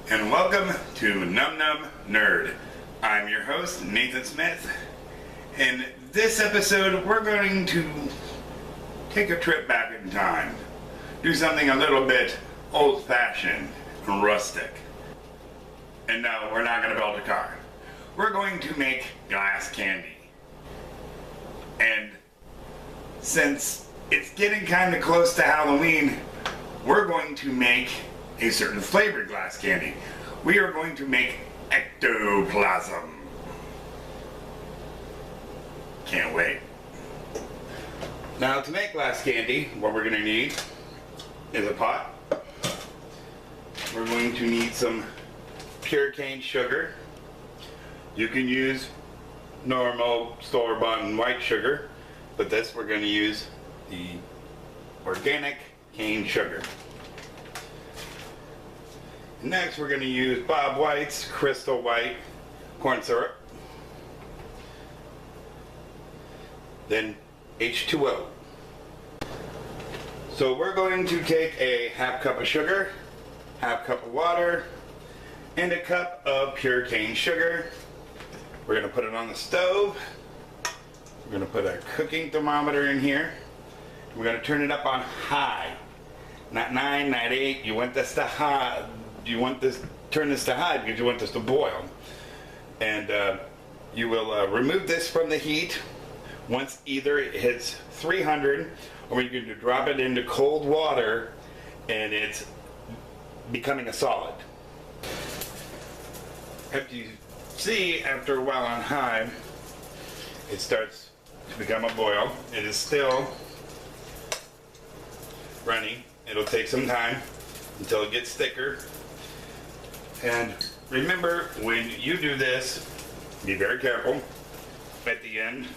and welcome to Nom Nom Nerd. I'm your host, Nathan Smith. In this episode, we're going to take a trip back in time. Do something a little bit old-fashioned and rustic. And no, we're not going to build a car. We're going to make glass candy. And since it's getting kind of close to Halloween, we're going to make a certain flavored glass candy. We are going to make ectoplasm. Can't wait. Now, to make glass candy, what we're going to need is a pot. We're going to need some pure cane sugar. You can use normal store-bought white sugar, but this we're going to use the organic cane sugar. Next, we're going to use Bob White's Crystal White corn syrup. Then H2O. So we're going to take a half cup of sugar, half cup of water, and a cup of pure cane sugar. We're going to put it on the stove. We're going to put a cooking thermometer in here. We're going to turn it up on high. Not 9, not 8. You want this to high. Turn this to high because you want this to boil. And you will remove this from the heat once either it hits 300 or you can drop it into cold water and it's becoming a solid. After you see, after a while on high, it starts to become a boil. It is still running. It'll take some time until it gets thicker. And remember, when you do this, be very careful. At the end,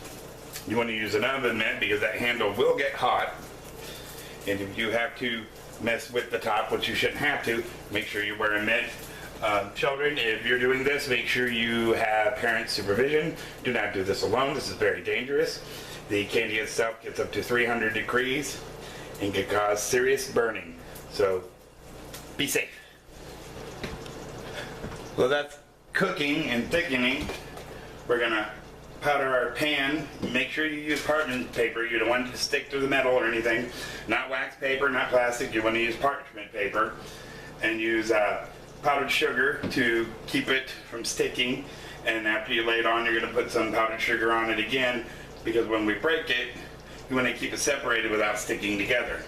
you want to use an oven mitt because that handle will get hot. And if you have to mess with the top, which you shouldn't have to, make sure you wear a mitt. Children, if you're doing this, make sure you have parent supervision. Do not do this alone. This is very dangerous. The candy itself gets up to 300 degrees and can cause serious burning. So be safe. So that's cooking and thickening. We're going to powder our pan. Make sure you use parchment paper. You don't want it to stick to the metal or anything. Not wax paper, not plastic. You want to use parchment paper. And use powdered sugar to keep it from sticking. And after you lay it on, you're going to put some powdered sugar on it again, because when we break it, you want to keep it separated without sticking together.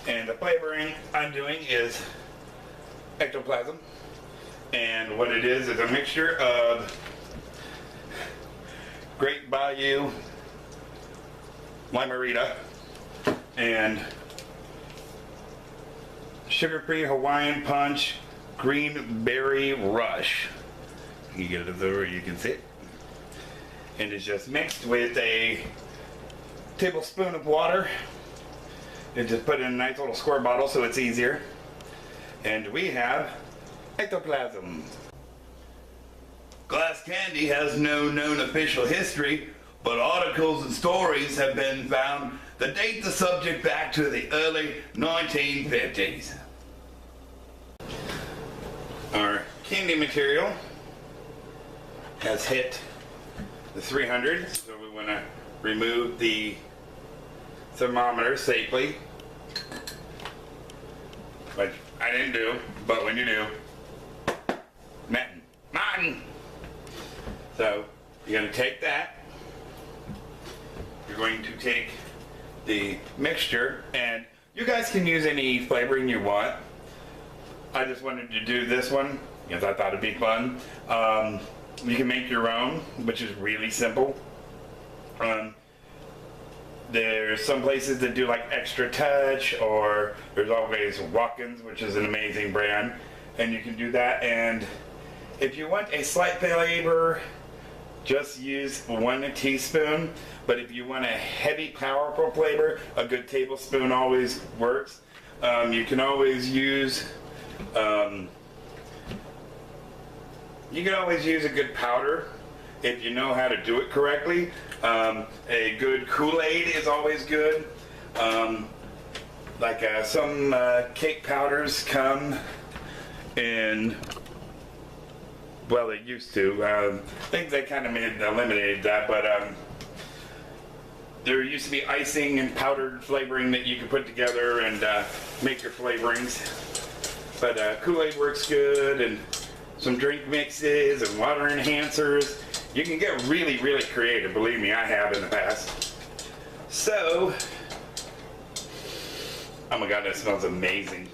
And the flavoring I'm doing is ectoplasm. And what it is a mixture of Great Bayou Limerita and sugar-free Hawaiian Punch Green Berry Rush. You get it up there where you can see it. And it's just mixed with a tablespoon of water. And just put it in a nice little square bottle so it's easier. And we have ectoplasm. Glass candy has no known official history, but articles and stories have been found that date the subject back to the early 1950s. Our candy material has hit the 300, so we want to remove the thermometer safely, which I didn't do, but when you do, Martin. So you're going to take that, you're going to take the mixture, and you guys can use any flavoring you want. I just wanted to do this one because I thought it'd be fun. You can make your own, which is really simple. There's some places that do like Extra Touch, or there's always Watkins, which is an amazing brand, and you can do that. And if you want a slight flavor, just use 1 teaspoon. But if you want a heavy, powerful flavor, a good tablespoon always works. You can always use a good powder if you know how to do it correctly. A good Kool-Aid is always good. Some cake powders come And well, they used to. I think they kind of eliminated that, but there used to be icing and powdered flavoring that you could put together and make your flavorings. But Kool-Aid works good, and some drink mixes and water enhancers. You can get really, really creative. Believe me, I have in the past. So, oh my God, that smells amazing.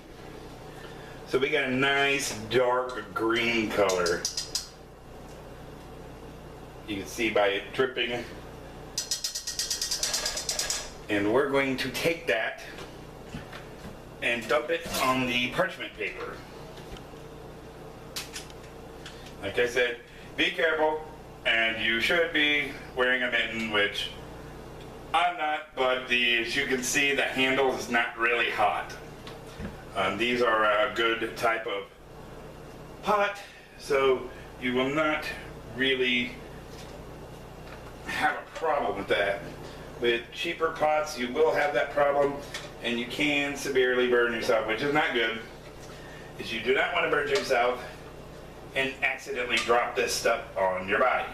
So we got a nice dark green color. You can see by it dripping. And we're going to take that and dump it on the parchment paper. Like I said, be careful, and you should be wearing a mitten, which I'm not, but as you can see, the handle is not really hot. These are a good type of pot, so you will not really have a problem with that. With cheaper pots, you will have that problem, and you can severely burn yourself, which is not good. Is you do not want to burn yourself and accidentally drop this stuff on your body.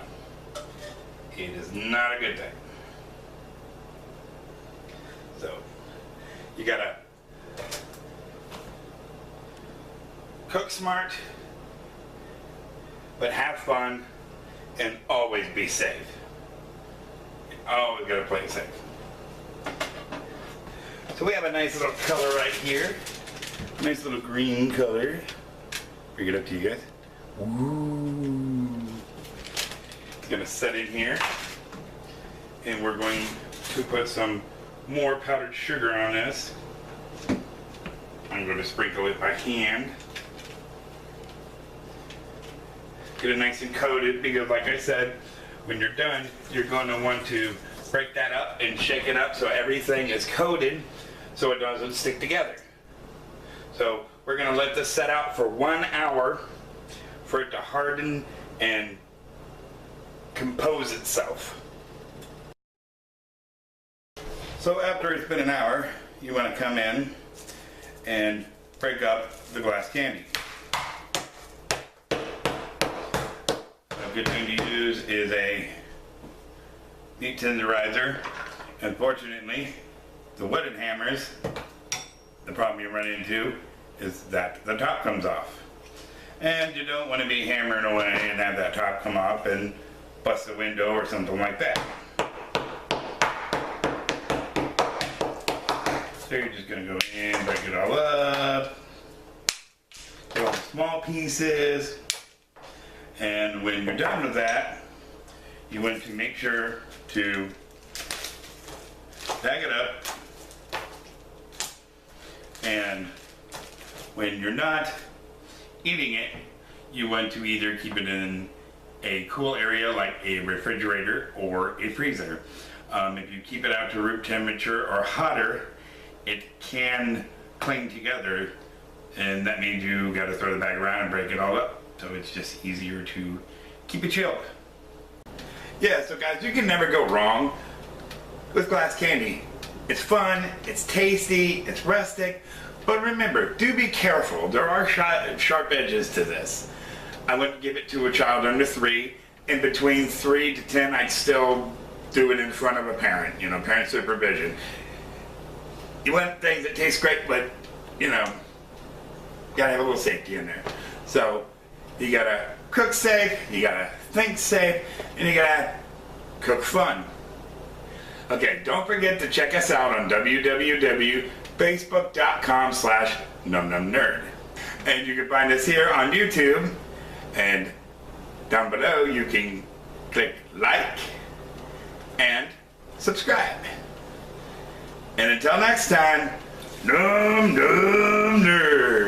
It is not a good thing. So, you gotta cook smart, but have fun, and always be safe. You always gotta play it safe. So we have a nice little color right here. Nice little green color. Bring it up to you guys. Ooh. It's gonna set in here. And we're going to put some more powdered sugar on this. I'm going to sprinkle it by hand. Get it nice and coated, because like I said, when you're done, you're going to want to break that up and shake it up so everything is coated so it doesn't stick together. So we're going to let this set out for 1 hour for it to harden and compose itself. So after it's been an hour, you want to come in and break up the glass candy. A good thing to use is a meat tenderizer. Unfortunately, the wooden hammers, the problem you run into is that the top comes off. And you don't want to be hammering away and have that top come off and bust a window or something like that. So you're just going to go in, break it all up, do all the small pieces, and when you're done with that, you want to make sure to bag it up, and when you're not eating it, you want to either keep it in a cool area like a refrigerator or a freezer. If you keep it out to room temperature or hotter, it can cling together, and that means you got to throw the bag around and break it all up. So it's just easier to keep it chilled. Yeah, so guys, you can never go wrong with glass candy. It's fun, it's tasty, it's rustic, but remember, do be careful. There are sharp edges to this. I wouldn't give it to a child under 3. In between 3 to 10, I'd still do it in front of a parent, parent supervision. You want things that taste great, but, you gotta have a little safety in there. So, you gotta cook safe, you gotta think safe, and you gotta cook fun. Okay, don't forget to check us out on www.facebook.com/NomNomNerd. And you can find us here on YouTube, and down below you can click like and subscribe. And until next time, Nom Nom Nerd.